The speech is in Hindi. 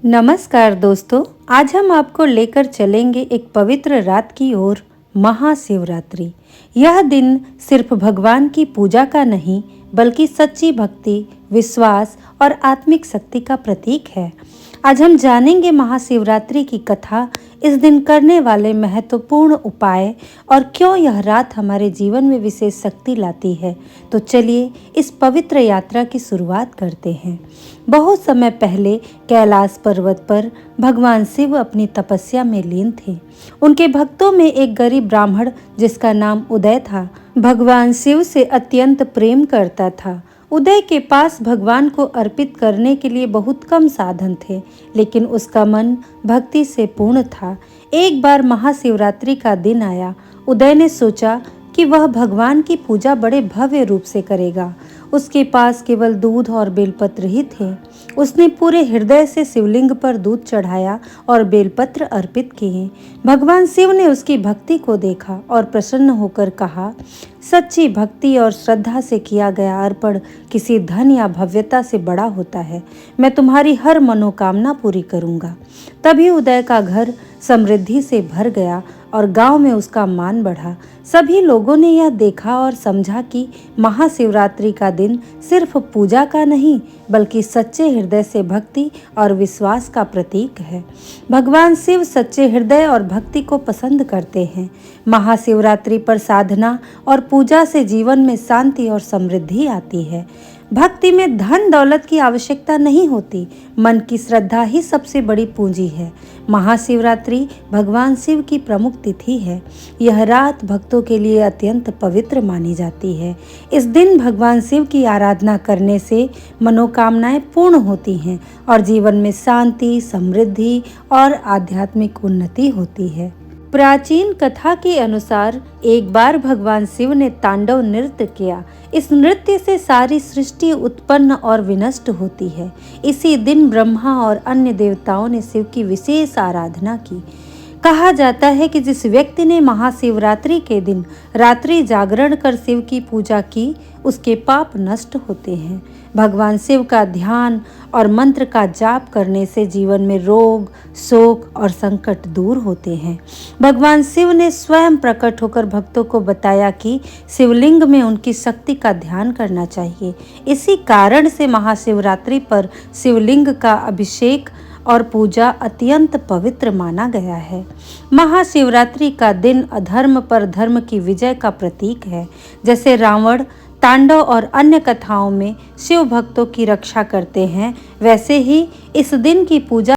नमस्कार दोस्तों, आज हम आपको लेकर चलेंगे एक पवित्र रात की ओर, महाशिवरात्रि। यह दिन सिर्फ भगवान की पूजा का नहीं, बल्कि सच्ची भक्ति, विश्वास और आत्मिक शक्ति का प्रतीक है। आज हम जानेंगे महाशिवरात्रि की कथा, इस दिन करने वाले महत्वपूर्ण उपाय और क्यों यह रात हमारे जीवन में विशेष शक्ति लाती है। तो चलिए इस पवित्र यात्रा की शुरुआत करते हैं। बहुत समय पहले कैलाश पर्वत पर भगवान शिव अपनी तपस्या में लीन थे। उनके भक्तों में एक गरीब ब्राह्मण जिसका नाम उदय था, भगवान शिव से अत्यंत प्रेम करता था। उदय के पास भगवान को अर्पित करने के लिए बहुत कम साधन थे, लेकिन उसका मन भक्ति से पूर्ण था। एक बार महाशिवरात्रि का दिन आया। उदय ने सोचा कि वह भगवान की पूजा बड़े भव्य रूप से करेगा। उसके पास केवल दूध और बेलपत्र ही थे। उसने पूरे हृदय से शिवलिंग पर दूध चढ़ाया और बेलपत्र अर्पित किए। भगवान शिव ने उसकी भक्ति को देखा और प्रसन्न होकर कहा, सच्ची भक्ति और श्रद्धा से किया गया अर्पण किसी धन या भव्यता से बड़ा होता है। मैं तुम्हारी हर मनोकामना पूरी करूंगा। तभी उदय का घर समृद्धि से भर गया और गांव में उसका मान बढ़ा। सभी लोगों ने यह देखा और समझा कि महाशिवरात्रि का दिन सिर्फ पूजा का नहीं, बल्कि सच्चे हृदय से भक्ति और विश्वास का प्रतीक है। भगवान शिव सच्चे हृदय और भक्ति को पसंद करते हैं। महाशिवरात्रि पर साधना और पूजा से जीवन में शांति और समृद्धि आती है। भक्ति में धन दौलत की आवश्यकता नहीं होती, मन की श्रद्धा ही सबसे बड़ी पूंजी है। महाशिवरात्रि भगवान शिव की प्रमुख तिथि है। यह रात भक्तों के लिए अत्यंत पवित्र मानी जाती है। इस दिन भगवान शिव की आराधना करने से मनोकामनाएं पूर्ण होती हैं और जीवन में शांति, समृद्धि और आध्यात्मिक उन्नति होती है। प्राचीन कथा के अनुसार एक बार भगवान शिव ने तांडव नृत्य किया। इस नृत्य से सारी सृष्टि उत्पन्न और विनष्ट होती है। इसी दिन ब्रह्मा और अन्य देवताओं ने शिव की विशेष आराधना की। कहा जाता है कि जिस व्यक्ति ने महाशिवरात्रि के दिन रात्रि जागरण कर शिव की पूजा की, उसके पाप नष्ट होते हैं। भगवान शिव का ध्यान और मंत्र का जाप करने से जीवन में रोग, शोक और संकट दूर होते हैं। भगवान शिव ने स्वयं प्रकट होकर भक्तों को बताया कि शिवलिंग में उनकी शक्ति का ध्यान करना चाहिए। इसी कारण से महाशिवरात्रि पर शिवलिंग का अभिषेक और पूजा अत्यंत पवित्र माना गया है। महाशिवरात्रि का दिन अधर्म पर धर्म की विजय का प्रतीक है। जैसे रावण, तांडव और अन्य कथाओं में शिव भक्तों की रक्षा करते हैं, वैसे ही इस दिन की पूजा